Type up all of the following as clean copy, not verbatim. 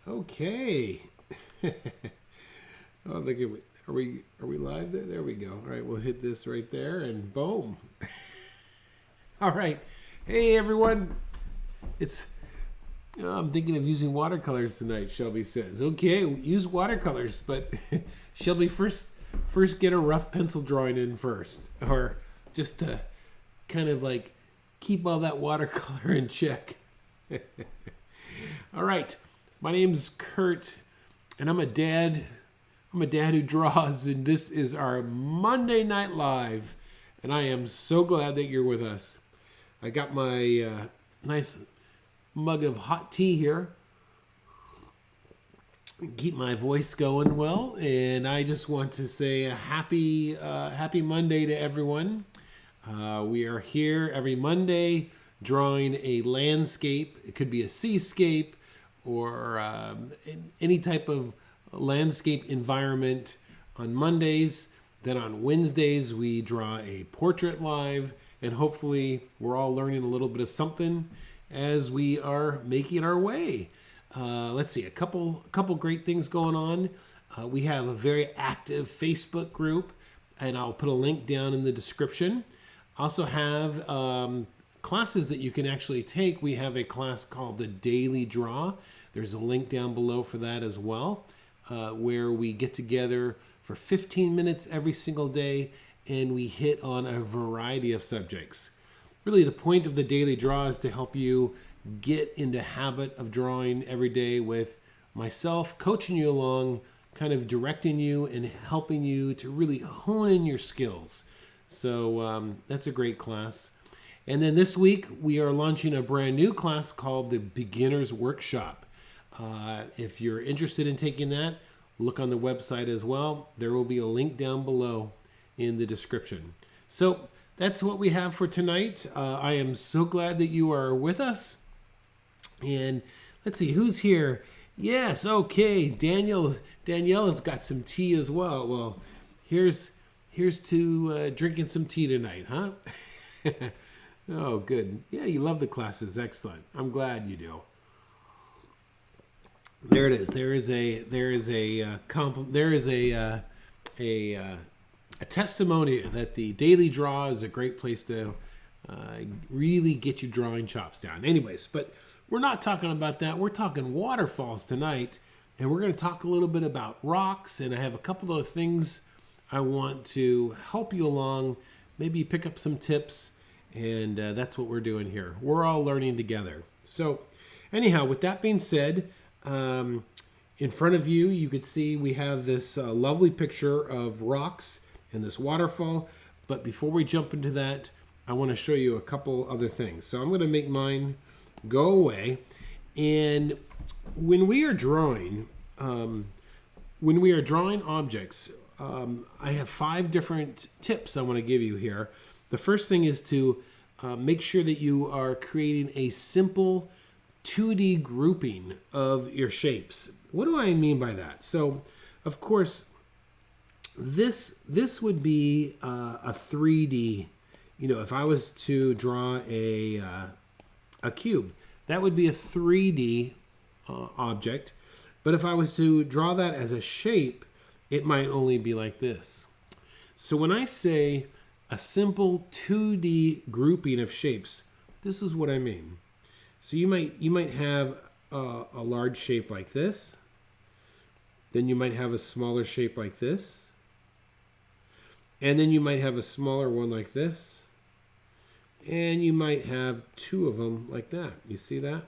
Okay. Oh, look at me. Are we live there? There we go. All right, we'll hit this right there and boom. All right. Hey everyone. It's I'm thinking of using watercolors tonight, Shelby says. Okay, use watercolors, but Shelby first get a rough pencil drawing in first, or just to kind of like keep all that watercolor in check. All right. My name's Kurt, and I'm a dad. I'm a dad who draws, and this is our Monday Night Live, and I am so glad that you're with us. I got my nice mug of hot tea here. Keep my voice going well, and I just want to say a happy Monday to everyone. We are here every Monday drawing a landscape. It could be a seascape or any type of landscape environment on Mondays. Then on Wednesdays, we draw a portrait live, and hopefully we're all learning a little bit of something as we are making our way. Let's see, a couple great things going on. We have a very active Facebook group, and I'll put a link down in the description. Also have classes that you can actually take. We have a class called the Daily Draw. There's a link down below for that as well, where we get together for 15 minutes every single day, and we hit on a variety of subjects. Really, the point of the Daily Draw is to help you get into habit of drawing every day with myself, coaching you along, kind of directing you and helping you to really hone in your skills. So that's a great class. And then this week, we are launching a brand new class called the Beginner's Workshop. If you're interested in taking that, look on the website as well. There will be a link down below in the description. So that's what we have for tonight. I am so glad that you are with us. And let's see, who's here? Yes, okay. Danielle has got some tea as well. Well, here's to drinking some tea tonight, huh? Oh, good. Yeah, you love the classes. Excellent. I'm glad you do. There it is. There is a testimony that the Daily Draw is a great place to really get your drawing chops down. Anyways, but we're not talking about that. We're talking waterfalls tonight, and we're going to talk a little bit about rocks, and I have a couple of things I want to help you along, maybe pick up some tips, and that's what we're doing here. We're all learning together. So anyhow, with that being said, in front of you, you could see we have this lovely picture of rocks and this waterfall. But before we jump into that, I want to show you a couple other things. So I'm going to make mine go away. And when we are drawing objects, I have 5 different tips I want to give you here. The first thing is to make sure that you are creating a simple 2D grouping of your shapes. What do I mean by that? So, of course, this would be a 3D. You know, if I was to draw a cube, that would be a 3D object. But if I was to draw that as a shape, it might only be like this. So when I say a simple 2D grouping of shapes, this is what I mean. So you might have a large shape like this. Then you might have a smaller shape like this. And then you might have a smaller one like this. And you might have 2 of them like that. You see that?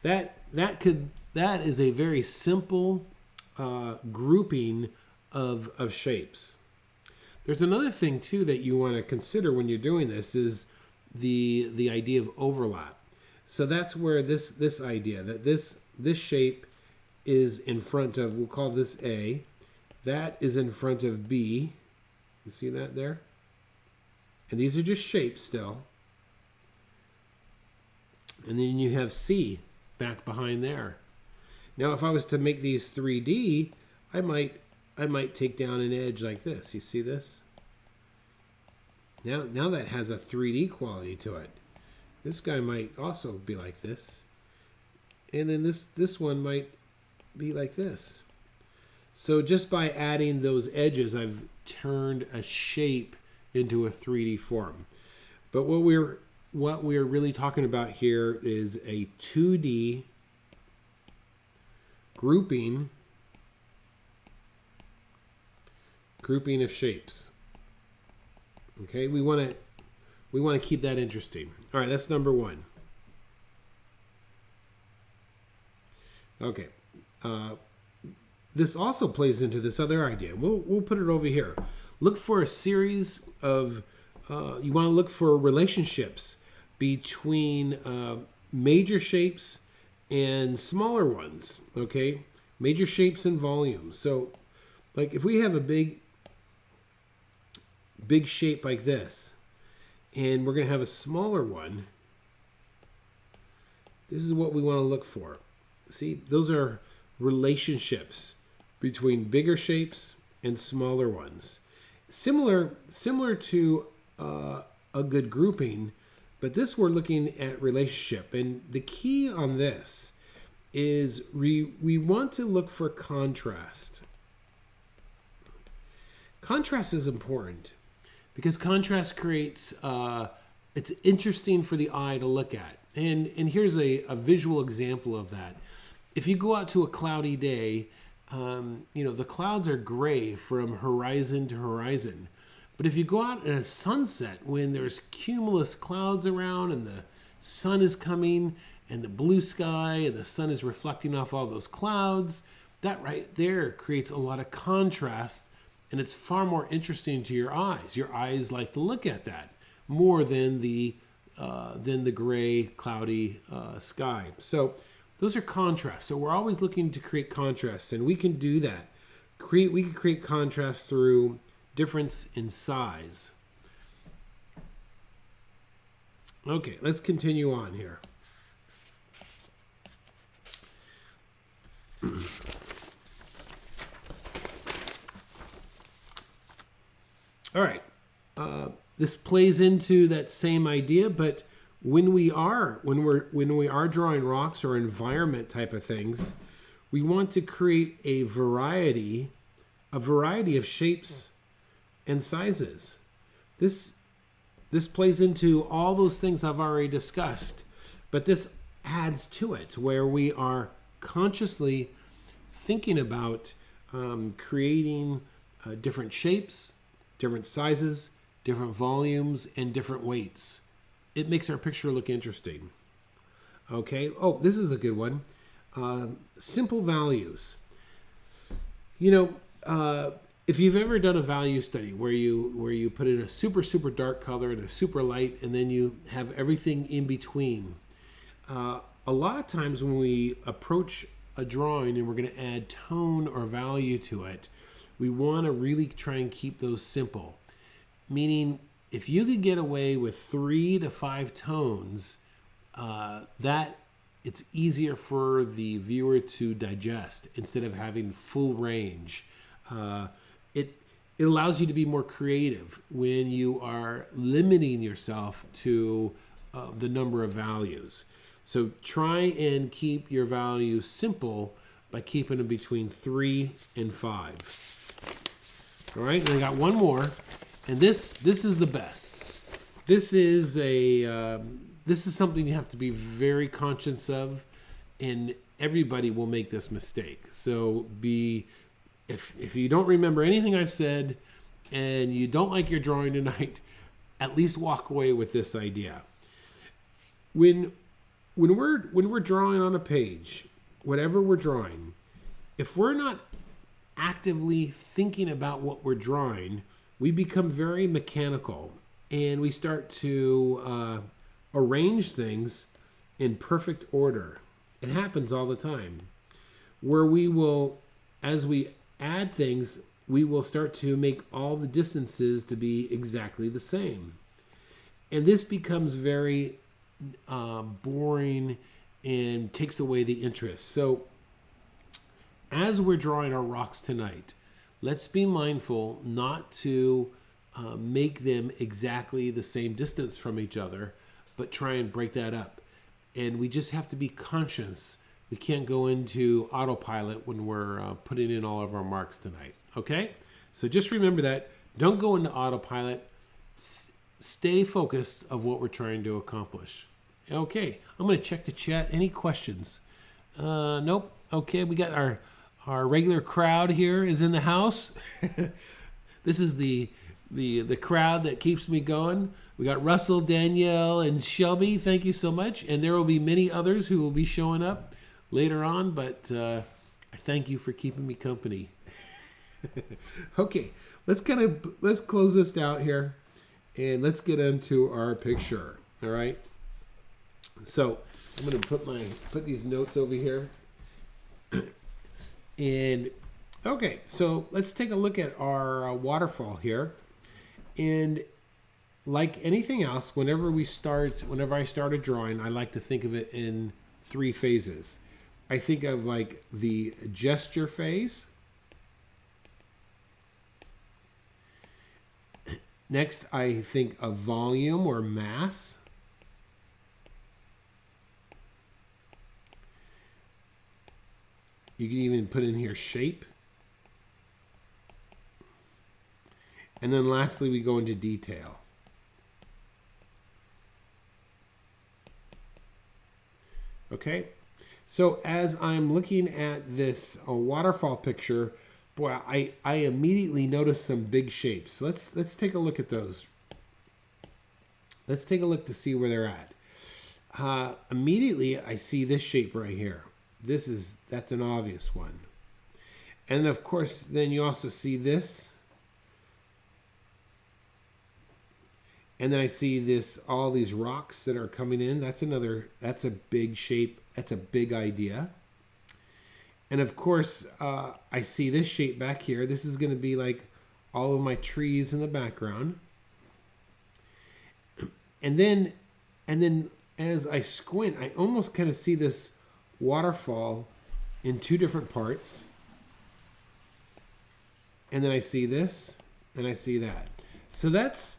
That is a very simple grouping of shapes. There's another thing too that you want to consider when you're doing this is the idea of overlap. So that's where this idea that this shape is in front of, we'll call this A. That is in front of B. You see that there? And these are just shapes still. And then you have C back behind there. Now if I was to make these 3D, I might take down an edge like this. You see this? Now that has a 3D quality to it. This guy might also be like this. And then this one might be like this. So just by adding those edges, I've turned a shape into a 3D form. But what we're really talking about here is a 2D grouping of shapes. Okay, we want to keep that interesting. All right, that's number one. Okay, this also plays into this other idea. We'll put it over here. Look for a series of you want to look for relationships between major shapes and smaller ones. Okay, major shapes and volumes. So, like if we have a big shape like this, and we're going to have a smaller one, this is what we want to look for. See, those are relationships between bigger shapes and smaller ones. Similar to a good grouping, but this we're looking at relationship. And the key on this is we want to look for contrast. Contrast is important because contrast creates, it's interesting for the eye to look at. And here's a visual example of that. If you go out to a cloudy day, the clouds are gray from horizon to horizon. But if you go out at a sunset when there's cumulus clouds around and the sun is coming and the blue sky and the sun is reflecting off all those clouds, that right there creates a lot of contrast, and it's far more interesting to your eyes. Your eyes like to look at that more than the gray, cloudy sky. So those are contrasts. So we're always looking to create contrast, and we can do that. We can create contrast through difference in size. Okay, let's continue on here. All right, this plays into that same idea, but when we are drawing rocks or environment type of things, we want to create a variety of shapes and sizes. This plays into all those things I've already discussed, but this adds to it where we are consciously thinking about creating different shapes, different sizes, different volumes, and different weights. It makes our picture look interesting. Okay. Oh, this is a good one. Simple values. If you've ever done a value study where you put in a super dark color and a super light, and then you have everything in between. A lot of times when we approach a drawing and we're going to add tone or value to it, we want to really try and keep those simple. Meaning, if you could get away with 3 to 5 tones, that it's easier for the viewer to digest instead of having full range. It allows you to be more creative when you are limiting yourself to the number of values. So try and keep your values simple by keeping them between 3 and 5. All right, and I got one more. And this is the best. This is something you have to be very conscious of, and everybody will make this mistake. So if you don't remember anything I've said and you don't like your drawing tonight, at least walk away with this idea. When we're drawing on a page, whatever we're drawing, if we're not actively thinking about what we're drawing, we become very mechanical, and we start to arrange things in perfect order. It happens all the time, where we will, as we add things, we will start to make all the distances to be exactly the same. And this becomes very boring and takes away the interest. So as we're drawing our rocks tonight, let's be mindful not to make them exactly the same distance from each other, but try and break that up. And we just have to be conscious we can't go into autopilot when we're putting in all of our marks tonight. Okay? So just remember that. Don't go into autopilot. Stay focused of what we're trying to accomplish. Okay, I'm going to check the chat. Any questions? Nope. Okay, we got our regular crowd here is in the house. This is the crowd that keeps me going. We got Russell, Danielle, and Shelby. Thank you so much. And there will be many others who will be showing up later on, but I thank you for keeping me company. Okay, let's close this out here, and let's get into our picture. All right. So I'm going to put these notes over here. And okay, so let's take a look at our waterfall here. And like anything else, whenever I start a drawing, I like to think of it in 3 phases. I think of like the gesture phase. Next, I think of volume or mass. You can even put in here shape. And then lastly, we go into detail. Okay, so as I'm looking at this waterfall picture, boy, I immediately notice some big shapes. Let's take a look at those. Let's take a look to see where they're at. Immediately, I see this shape right here. That's an obvious one. And of course, then you also see this. And then I see all these rocks that are coming in. That's a big shape. That's a big idea. And of course, I see this shape back here. This is going to be like all of my trees in the background. And then as I squint, I almost kind of see this waterfall in 2 different parts. And then I see this and I see that. So that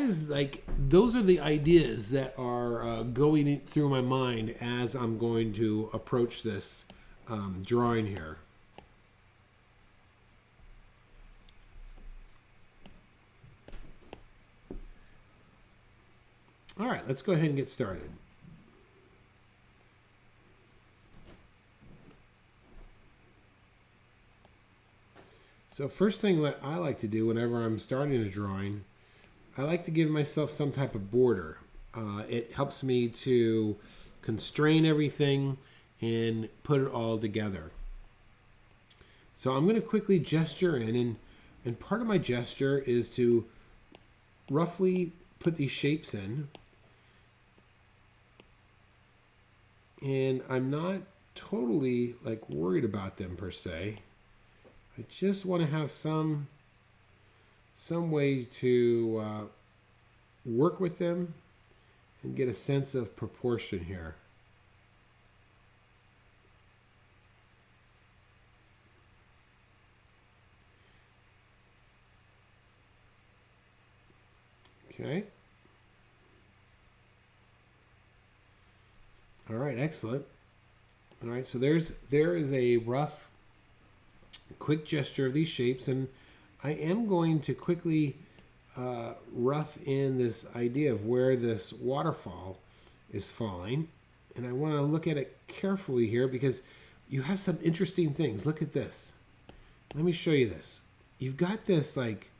is like, those are the ideas that are going through my mind as I'm going to approach this drawing here. All right, let's go ahead and get started. So first thing that I like to do whenever I'm starting a drawing, I like to give myself some type of border. It helps me to constrain everything and put it all together. So I'm going to quickly gesture in, and part of my gesture is to roughly put these shapes in. And I'm not totally like worried about them per se. I just want to have some way to work with them and get a sense of proportion here. Okay. All right, excellent. All right, so there is a rough, quick gesture of these shapes, and I am going to quickly rough in this idea of where this waterfall is falling. And I want to look at it carefully here because you have some interesting things. Look at this. Let me show you this. You've got this like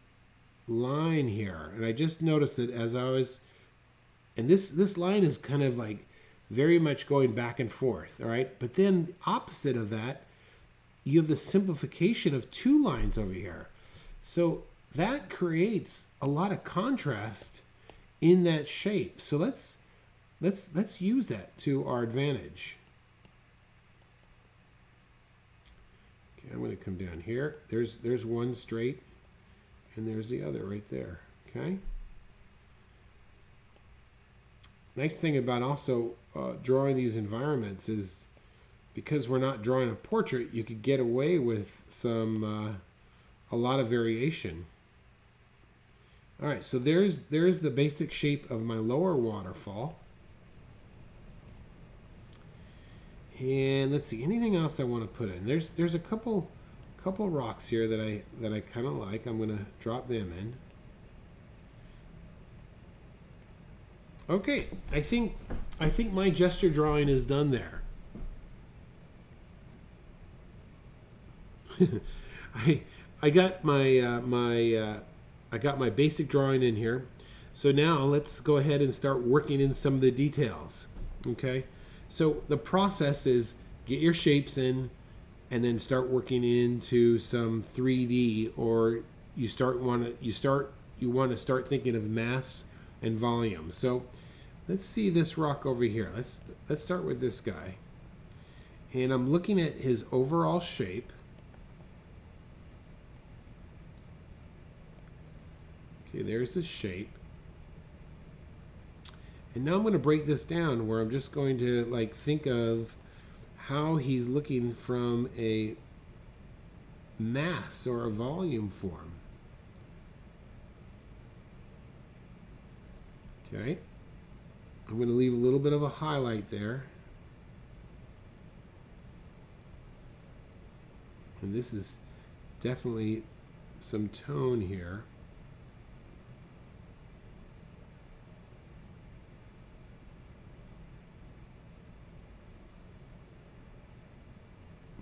line here, and I just noticed it as I was, and this line is kind of like very much going back and forth, all right? But then opposite of that, you have the simplification of 2 lines over here. So that creates a lot of contrast in that shape. So let's use that to our advantage. Okay, I'm going to come down here. There's one straight, and there's the other right there. Okay. Nice thing about also drawing these environments is because we're not drawing a portrait, you could get away with a lot of variation. All right, so there's the basic shape of my lower waterfall. And let's see, anything else I want to put in? There's a couple rocks here that I kind of like. I'm gonna drop them in. Okay, I think my gesture drawing is done there. I got my I got my basic drawing in here. So now let's go ahead and start working in some of the details. Okay, so the process is get your shapes in, and then start working into some 3D, or you want to start thinking of mass and volume. So let's see this rock over here. Let's start with this guy, and I'm looking at his overall shape. Okay, there's his shape. And now I'm going to break this down where I'm just going to like think of how he's looking from a mass or a volume form. Okay. I'm going to leave a little bit of a highlight there. And this is definitely some tone here.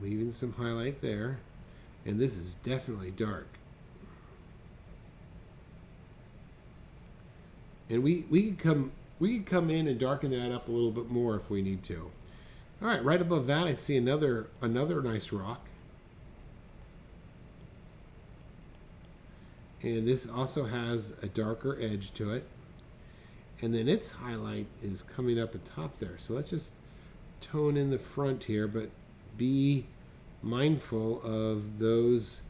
Leaving some highlight there, and this is definitely dark. And we could come in and darken that up a little bit more if we need to. All right, right above that I see another nice rock, and this also has a darker edge to it, and then its highlight is coming up at top there. So let's just tone in the front here, but be mindful of those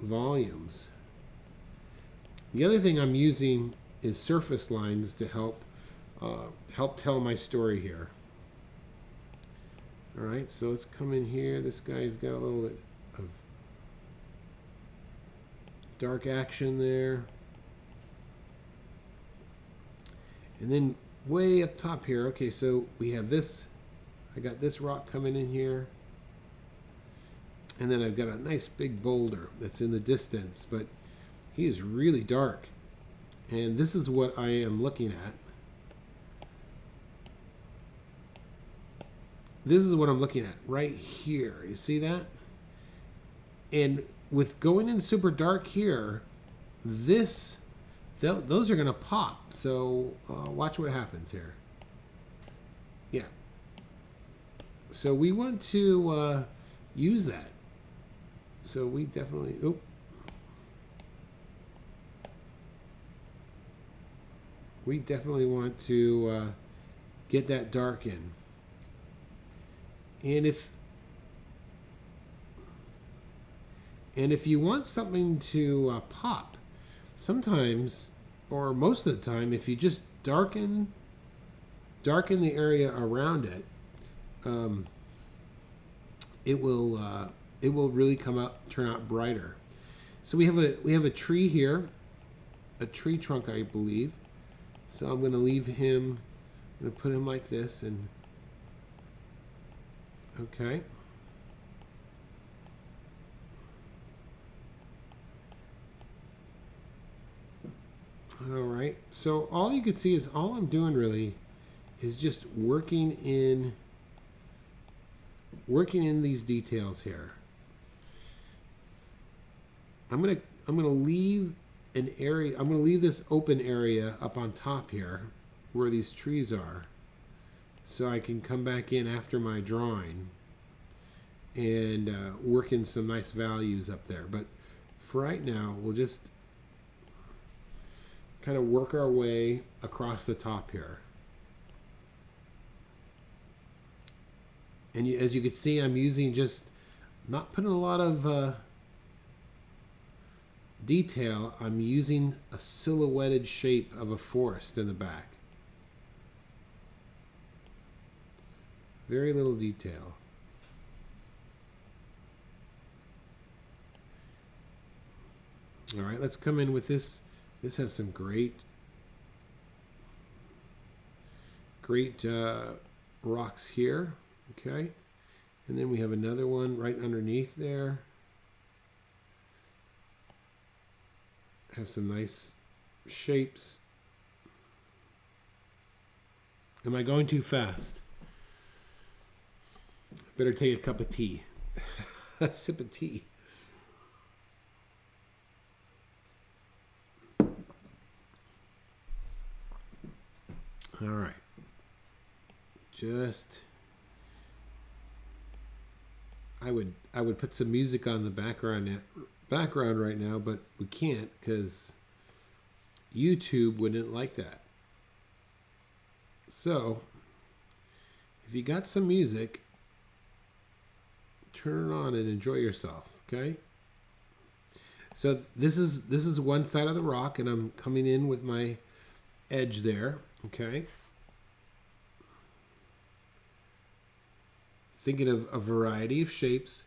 volumes. The other thing I'm using is surface lines to help tell my story here. All right, so let's come in here. This guy's got a little bit of dark action there. And then way up top here, okay, so we have this. I got this rock coming in here, and then I've got a nice big boulder that's in the distance, but he is really dark, and this is what I am looking at. This is what I'm looking at right here. You see that? And with going in super dark here, those are going to pop. So watch what happens here. Yeah. So we want to use that. So we definitely, we definitely want to get that dark in. And if you want something to pop, sometimes, or most of the time, if you just darken the area around it, it will really turn out brighter. So we have a tree here, a tree trunk, I believe. So I'm going to leave him. I'm going to put him like this, and okay. All right. So all you can see is all I'm doing really is just working in these details here. I'm gonna leave an area. I'm gonna leave this open area up on top here where these trees are, so I can come back in after my drawing and work in some nice values up there. But for right now, we'll just kind of work our way across the top here. And as you can see, I'm using not putting a lot of detail. I'm using a silhouetted shape of a forest in the back. Very little detail. All right, let's come in with this. This has some great rocks here, okay? And then we have another one right underneath there. Have some nice shapes. Am I going too fast? Better take a cup of tea. A sip of tea. All right. Just I would put some music on the background right now, but we can't because YouTube wouldn't like that. So if you got some music, turn it on and enjoy yourself, okay? So this is one side of the rock, and I'm coming in with my edge there, okay? Thinking of a variety of shapes.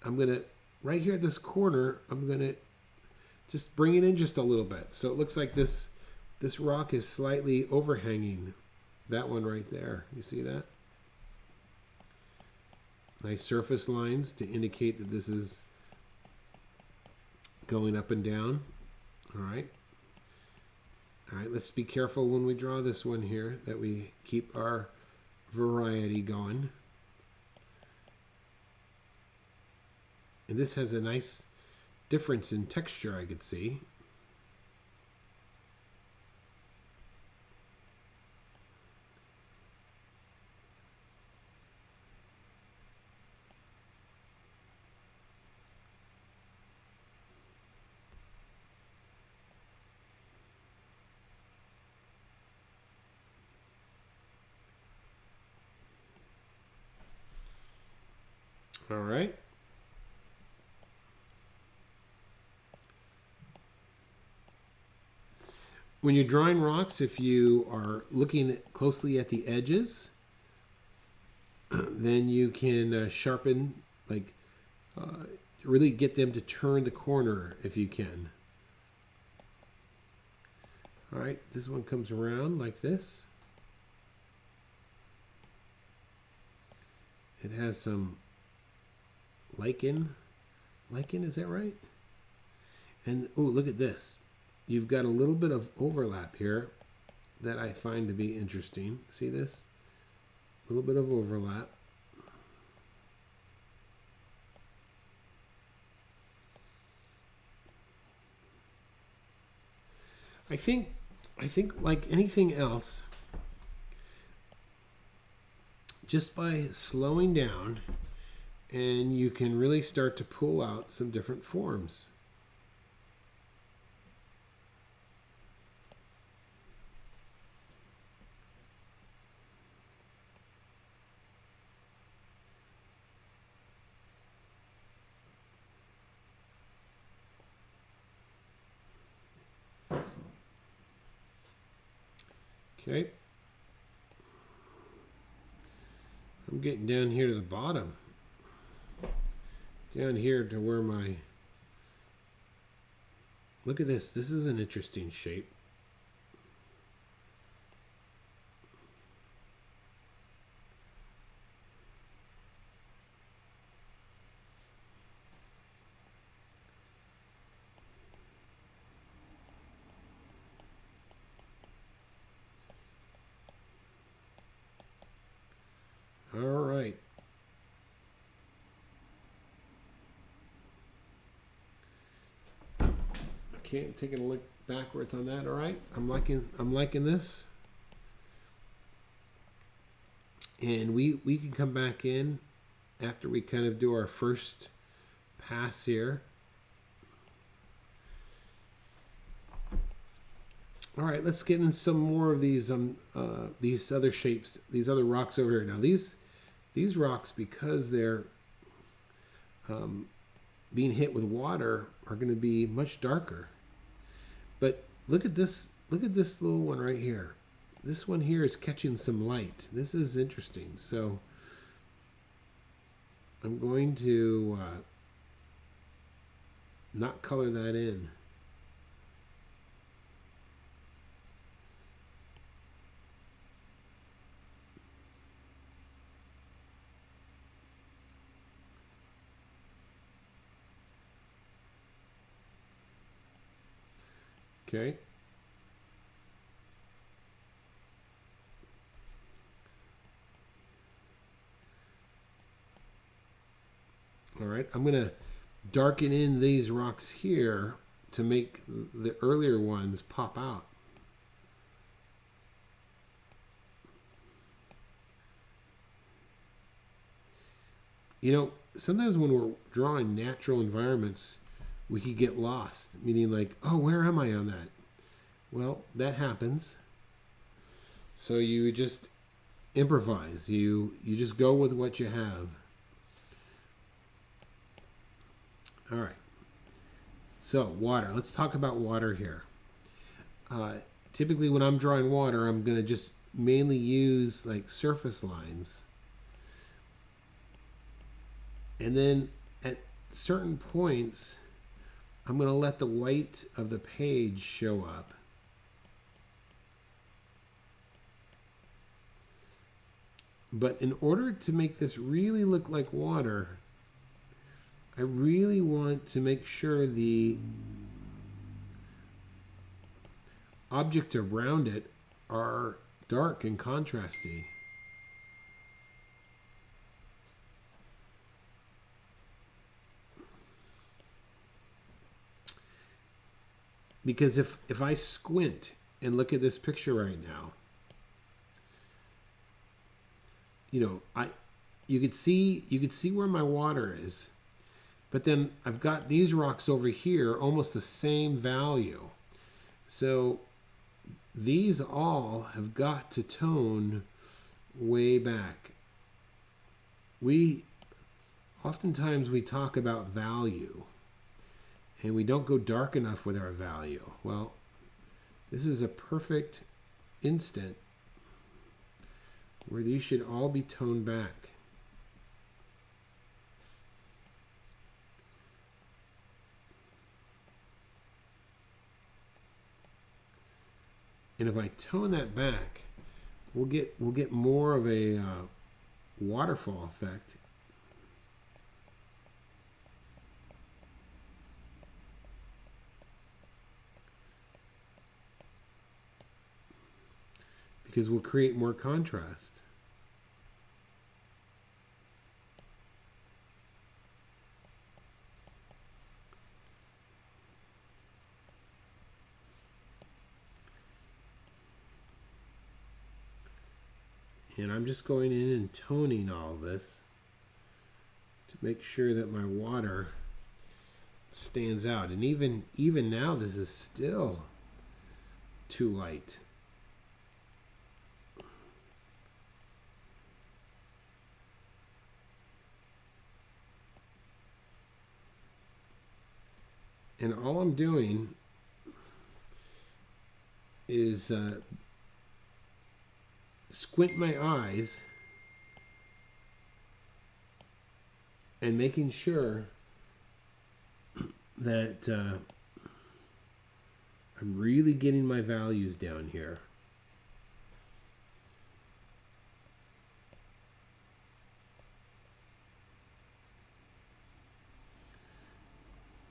I'm gonna, right here at this corner, I'm gonna just bring it in just a little bit. So it looks like this rock is slightly overhanging that one right there. You see that? Nice surface lines to indicate that this is going up and down. All right. All right, let's be careful when we draw this one here that we keep our variety going. And this has a nice difference in texture, I could see. All right. When you're drawing rocks, if you are looking closely at the edges, then you can sharpen, like really get them to turn the corner if you can. All right, this one comes around like this. It has some lichen. Lichen, is that right? And oh, look at this. You've got a little bit of overlap here that I find to be interesting. See this? A little bit of overlap. I think like anything else, just by slowing down, and you can really start to pull out some different forms. Okay. I'm getting down here to the bottom. Down here to where my... Look at this. This is an interesting shape. All right. Okay, I'm taking a look backwards on that. All right, I'm liking this, and we can come back in after we kind of do our first pass here. All right, let's get in some more of these other shapes, these other rocks over here. Now these rocks, because they're being hit with water, are going to be much darker. But look at this little one right here. This one here is catching some light. This is interesting. So I'm going to not color that in. Okay. All right, I'm going to darken in these rocks here to make the earlier ones pop out. You know, sometimes when we're drawing natural environments, we could get lost, meaning like, oh, where am I on that? Well, that happens. So you just improvise. You just go with what you have. All right. So water. Let's talk about water here. Typically, when I'm drawing water, I'm going to just mainly use like surface lines. And then at certain points, I'm going to let the white of the page show up. But in order to make this really look like water, I really want to make sure the objects around it are dark and contrasty. Because if I squint and look at this picture right now, you know, you could see where my water is, but then I've got these rocks over here, almost the same value. So these all have got to tone way back. Oftentimes we talk about value, and we don't go dark enough with our value. Well, this is a perfect instant where these should all be toned back. And if I tone that back, we'll get more of a waterfall effect. Because we'll create more contrast. And I'm just going in and toning all this to make sure that my water stands out. And even now, this is still too light. And all I'm doing is squint my eyes and making sure that I'm really getting my values down here.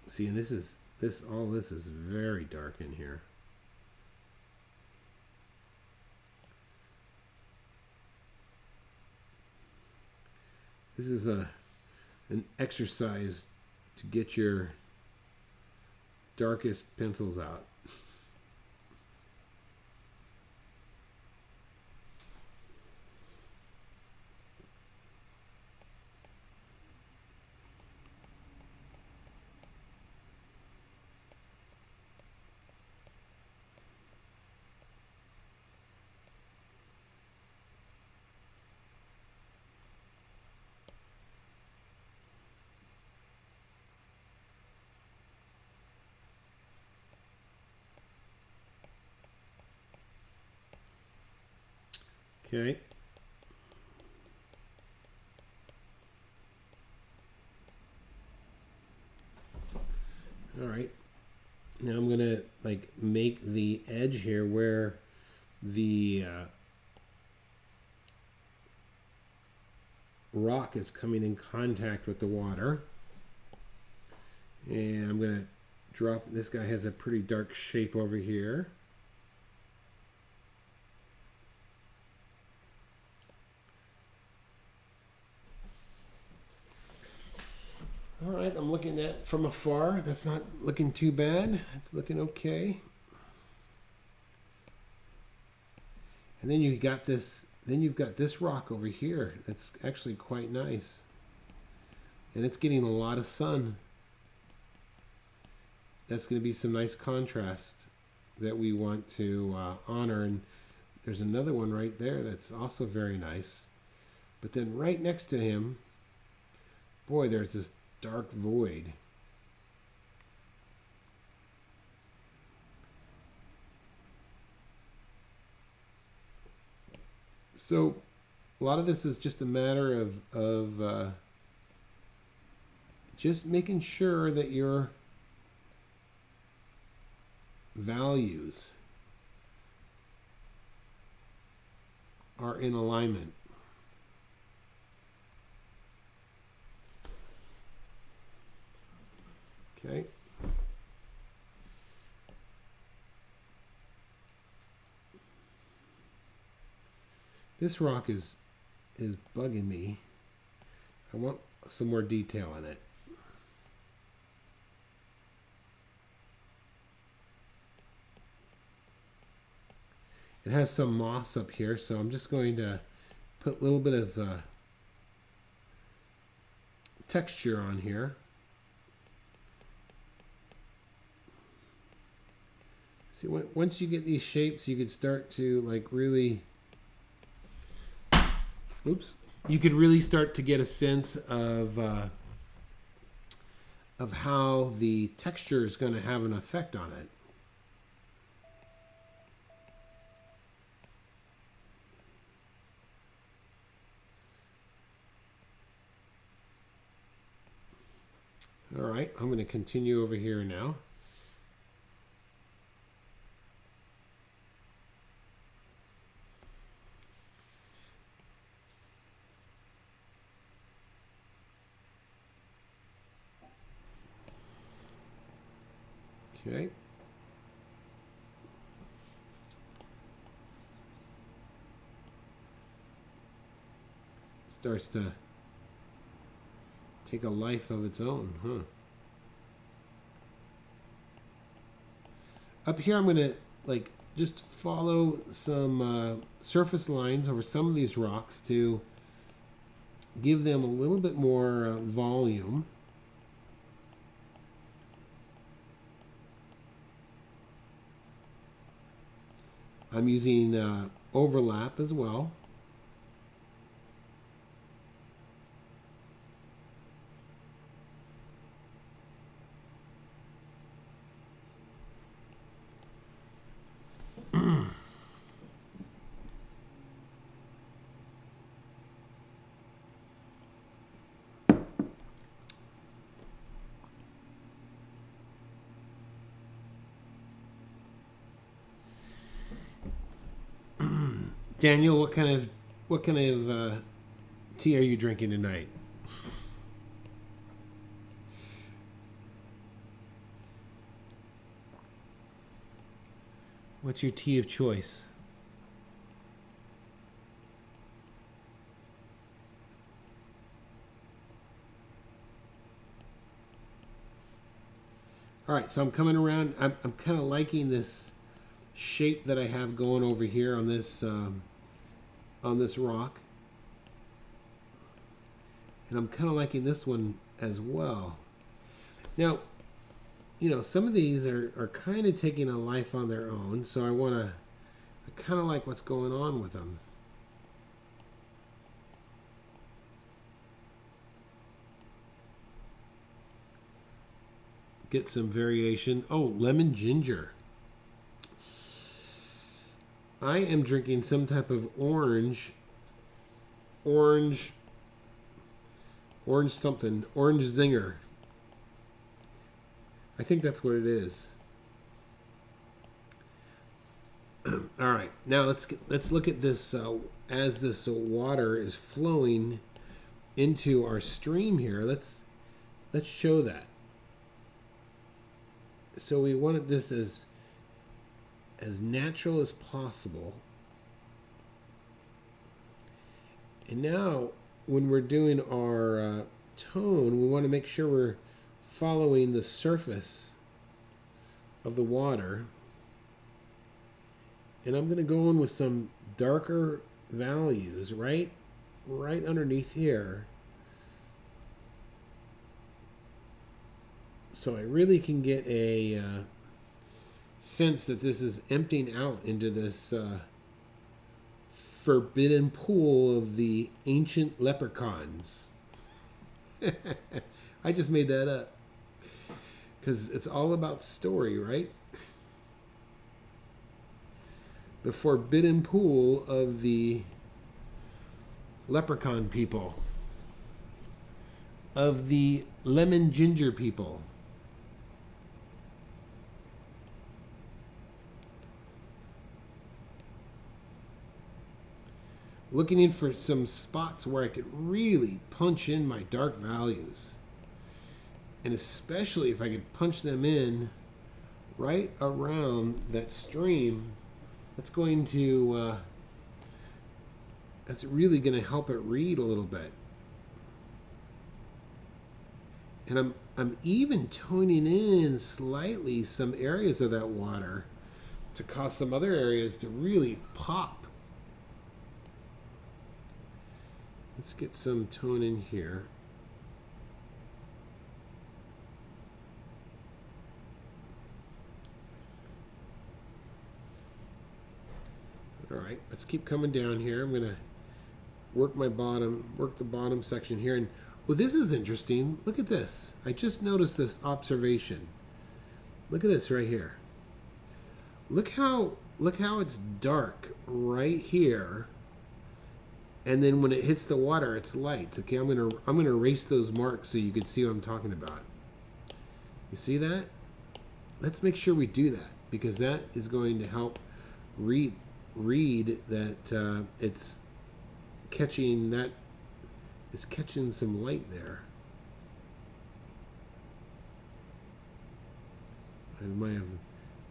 See, and all this is very dark in here. This is an exercise to get your darkest pencils out. Okay. All right. Now I'm gonna like make the edge here where the rock is coming in contact with the water, and I'm gonna drop. This guy has a pretty dark shape over here. All right, I'm looking at from afar. That's not looking too bad. It's looking okay. And then you got this. Then you've got this rock over here. That's actually quite nice, and it's getting a lot of sun. That's going to be some nice contrast that we want to honor. And there's another one right there that's also very nice. But then right next to him, boy, there's this dark void. So a lot of this is just a matter of just making sure that your values are in alignment. Okay. This rock is bugging me. I want some more detail in it. It has some moss up here, so I'm just going to put a little bit of texture on here. See, once you get these shapes, you could start to like really, you could really start to get a sense of how the texture is going to have an effect on it. All right, I'm going to continue over here now. Okay. Starts to take a life of its own, huh? Up here I'm going to like just follow some surface lines over some of these rocks to give them a little bit more volume. I'm using overlap as well. Daniel, what kind of tea are you drinking tonight? What's your tea of choice? All right, so I'm coming around. I'm kind of liking this shape that I have going over here on this rock, and I'm kind of liking this one as well. Now, you know, some of these are kind of taking a life on their own, so I kind of like what's going on with them. Get some variation. Oh, lemon ginger. I am drinking some type of orange something, orange zinger. I think that's what it is. All right, now let's look at this as this water is flowing into our stream here. Let's show that. so we wanted this as natural as possible. And now when we're doing our tone, we want to make sure we're following the surface of the water. And I'm going to go in with some darker values right underneath here, so I really can get a sense that this is emptying out into this forbidden pool of the ancient leprechauns. I just made that up because it's all about story, right? The forbidden pool of the leprechaun people, of the lemon ginger people. Looking in for some spots where I could really punch in my dark values. And especially if I could punch them in right around that stream, that's going to, that's really going to help it read a little bit. And I'm even toning in slightly some areas of that water to cause some other areas to really pop. Let's get some tone in here. All right, let's keep coming down here. I'm gonna work the bottom section here. And well, this is interesting. Look at this. I just noticed this observation. Look at this right here. Look how it's dark right here. And then when it hits the water, it's light. Okay, I'm gonna erase those marks so you can see what I'm talking about. You see that? Let's make sure we do that, because that is going to help read that it's catching some light there. I might have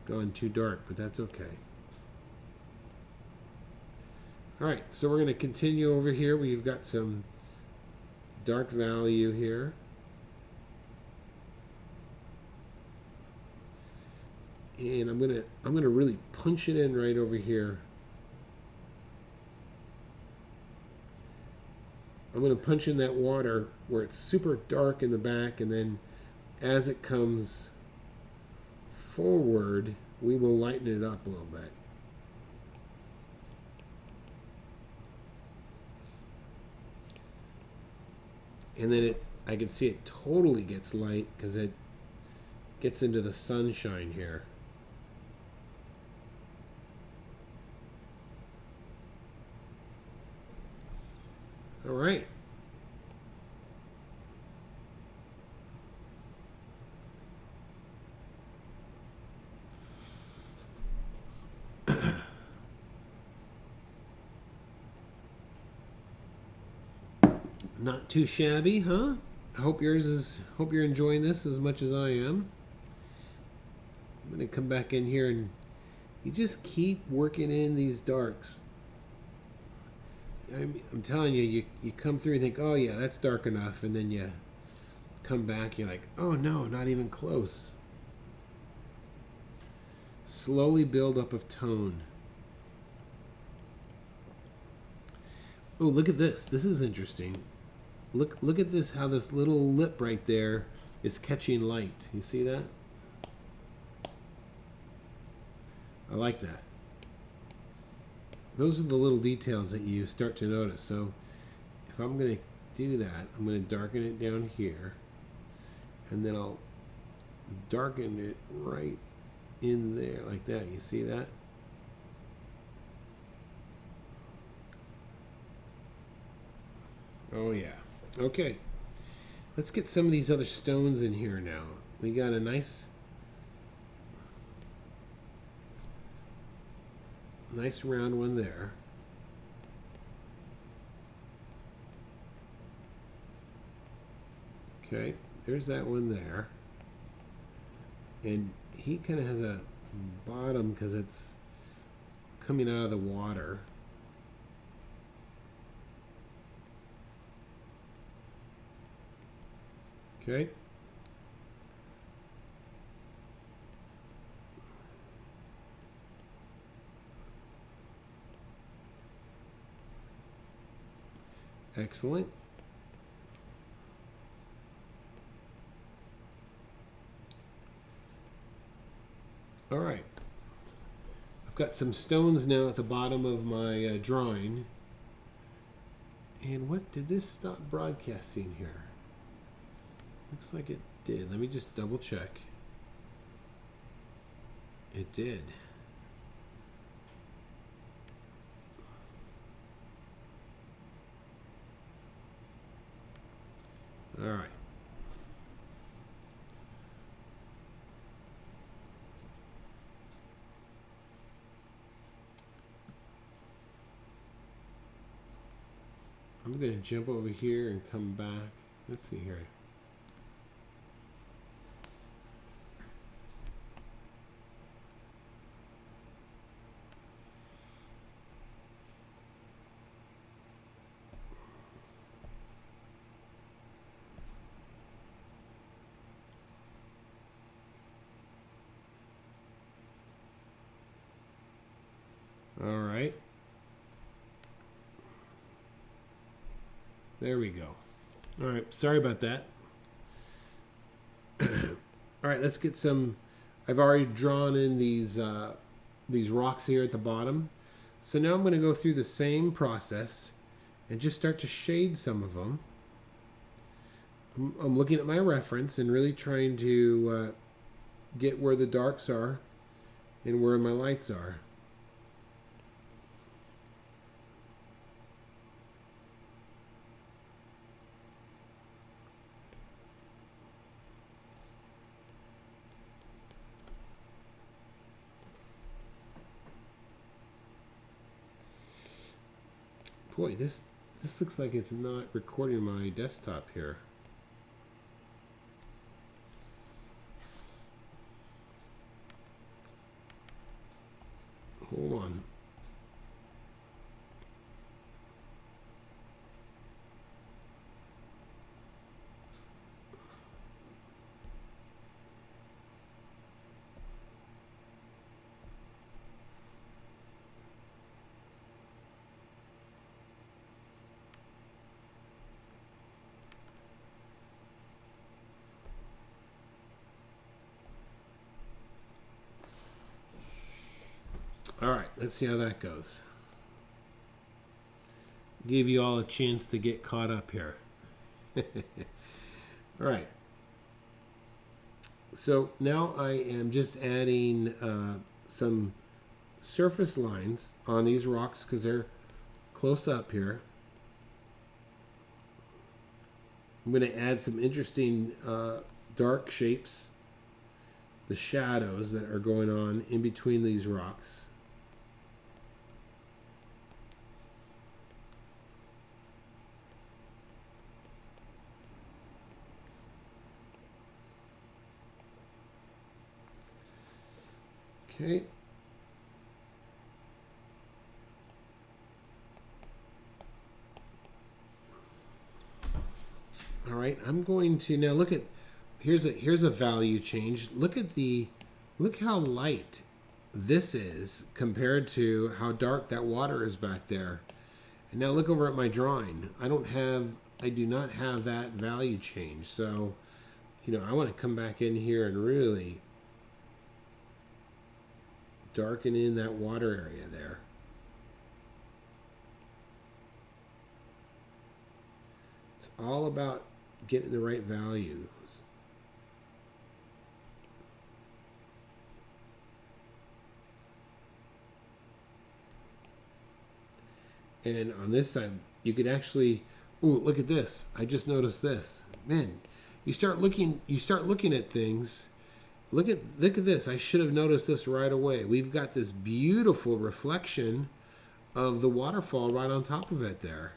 gone too dark, but that's okay. All right, so we're going to continue over here. We've got some dark value here. And I'm gonna really punch it in right over here. I'm going to punch in that water where it's super dark in the back, and then as it comes forward, we will lighten it up a little bit. And then I can see it totally gets light because it gets into the sunshine here. All right. Not too shabby, huh? I hope you're enjoying this as much as I am. I'm going to come back in here and you just keep working in these darks. I'm telling you, you come through and think, oh yeah, that's dark enough, and then you come back, you're like, oh no, not even close. Slowly build up of tone. Oh, look at this. This is interesting. Look at this, how this little lip right there is catching light. You see that? I like that. Those are the little details that you start to notice. So if I'm going to do that, I'm going to darken it down here, and then I'll darken it right in there like that. You see that? Oh yeah. Okay. Let's get some of these other stones in here now. We got a nice round one there. Okay, there's that one there. And he kind of has a bottom because it's coming out of the water. Okay. Excellent. All right. I've got some stones now at the bottom of my drawing. And what did this stop broadcasting here? Looks like it did. Let me just double check. It did. All right. I'm going to jump over here and come back. Let's see here. All right. There we go. All right. Sorry about that. All right. Let's get some. I've already drawn in these rocks here at the bottom. So now I'm going to go through the same process and just start to shade some of them. I'm looking at my reference and really trying to get where the darks are and where my lights are. Boy, this looks like it's not recording my desktop here. Hold on. All right, let's see how that goes. Give you all a chance to get caught up here. All right. So now I am just adding some surface lines on these rocks because they're close up here. I'm going to add some interesting dark shapes, the shadows that are going on in between these rocks. Okay. All right, I'm going to now look at here's a value change. Look how light this is compared to how dark that water is back there. And now look over at my drawing. I do not have that value change. So, I want to come back in here and really darken in that water area there. It's all about getting the right values. And on this side, you could actually, ooh, look at this. I just noticed this. Man, you start looking at things. Look at this. I should have noticed this right away. We've got this beautiful reflection of the waterfall right on top of it there.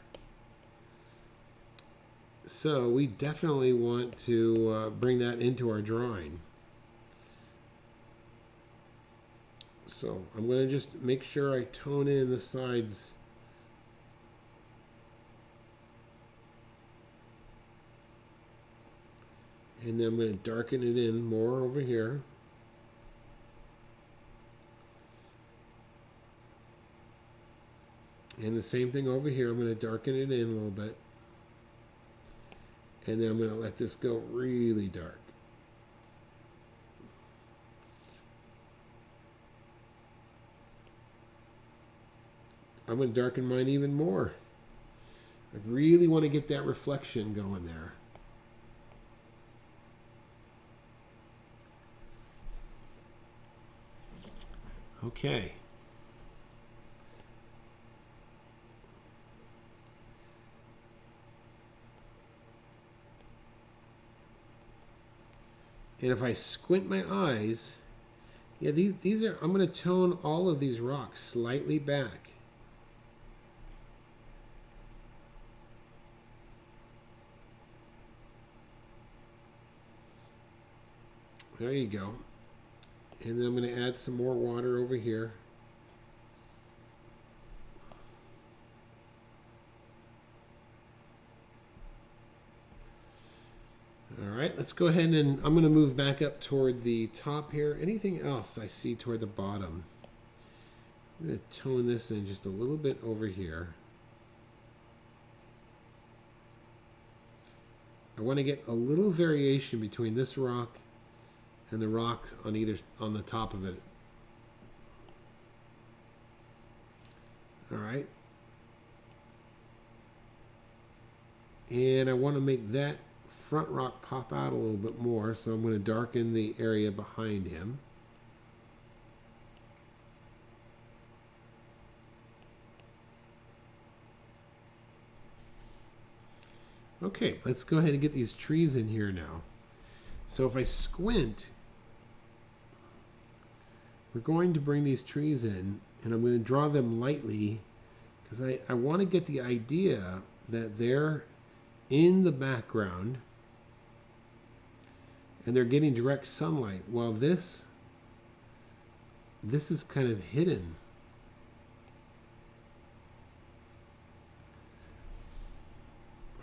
So we definitely want to bring that into our drawing. So I'm going to just make sure I tone in the sides. And then I'm going to darken it in more over here. And the same thing over here. I'm going to darken it in a little bit. And then I'm going to let this go really dark. I'm going to darken mine even more. I really want to get that reflection going there. Okay. And if I squint my eyes, yeah, these are, I'm going to tone all of these rocks slightly back. There you go. And then I'm going to add some more water over here. All right, let's go ahead and I'm going to move back up toward the top here. Anything else I see toward the bottom? I'm going to tone this in just a little bit over here. I want to get a little variation between this rock and the rock on the top of it. All right. And I want to make that front rock pop out a little bit more, so I'm going to darken the area behind him. Okay, let's go ahead and get these trees in here now. So if I squint, we're going to bring these trees in, and I'm going to draw them lightly because I want to get the idea that they're in the background and they're getting direct sunlight, while this is kind of hidden.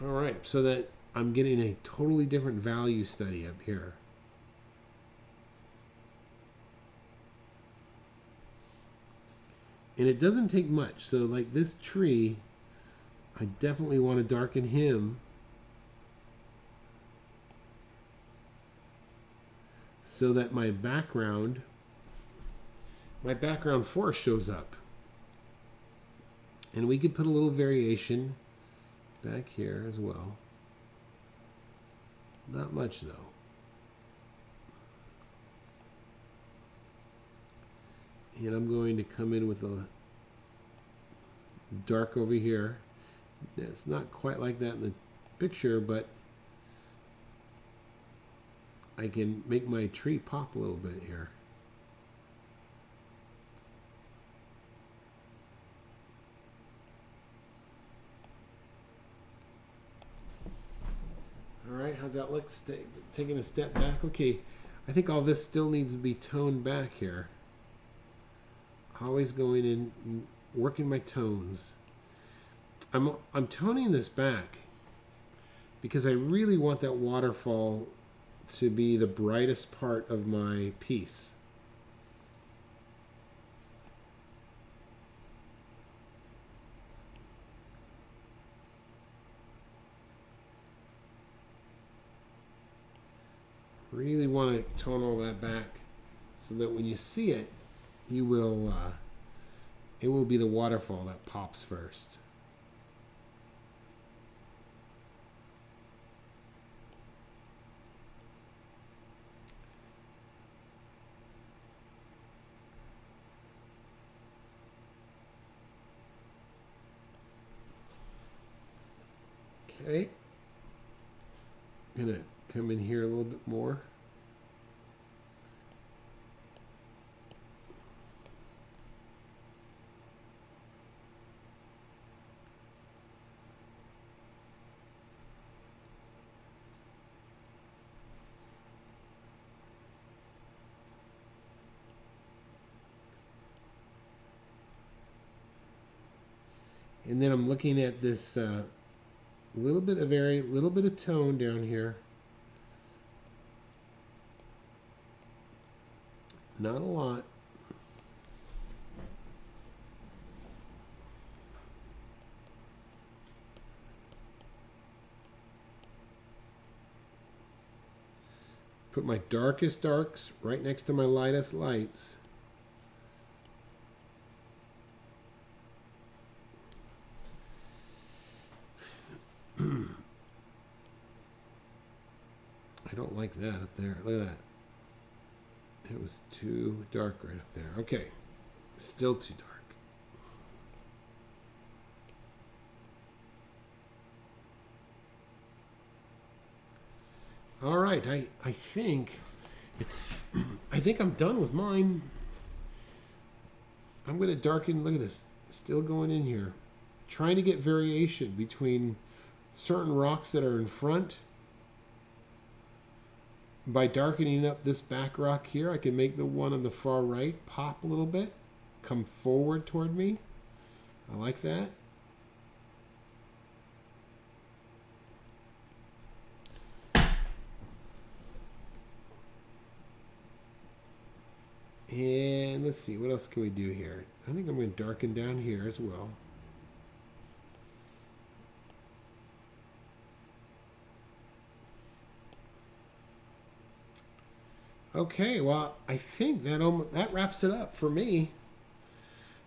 All right, so that I'm getting a totally different value study up here. And it doesn't take much. So like this tree, I definitely want to darken him so that my background forest shows up. And we could put a little variation back here as well. Not much though. And I'm going to come in with a dark over here. It's not quite like that in the picture, but I can make my tree pop a little bit here. All right, how's that look? Taking a step back. Okay, I think all this still needs to be toned back here. Always going in, working my tones. I'm toning this back because I really want that waterfall to be the brightest part of my piece. Really want to tone all that back so that when you see it, you will, it will be the waterfall that pops first. Okay. I'm gonna come in here a little bit more. And then I'm looking at this little bit of tone down here. Not a lot. Put my darkest darks right next to my lightest lights. I don't like that up there. Look at that. It was too dark right up there. Okay. Still too dark. All right. I think it's I think I'm done with mine. I'm going to darken. Look at this. Still going in here. Trying to get variation between certain rocks that are in front. By darkening up this back rock here, I can make the one on the far right pop a little bit, come forward toward me. I like that. And let's see, what else can we do here? I think I'm going to darken down here as well. Okay, well, I think that wraps it up for me.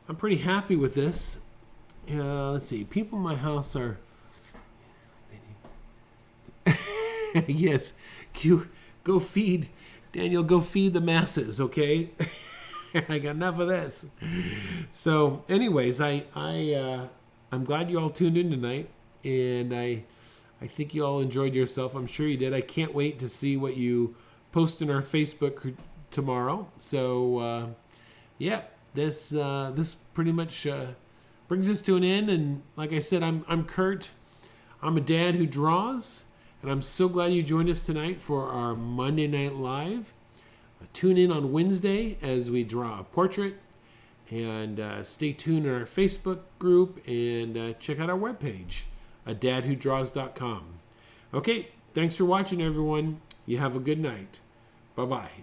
I'm pretty happy with this. Let's see. People in my house are... yes, go feed... Daniel, go feed the masses, okay? I got enough of this. So, anyways, I'm glad you all tuned in tonight. And I think you all enjoyed yourself. I'm sure you did. I can't wait to see what you... post in our Facebook tomorrow. So yeah, this pretty much brings us to an end. And like I said, I'm Kurt. I'm a dad who draws, and I'm so glad you joined us tonight for our Monday Night Live. Tune in on Wednesday as we draw a portrait, and stay tuned in our Facebook group, and check out our webpage, adadwhodraws.com. Okay, thanks for watching, everyone. You have a good night. Bye-bye.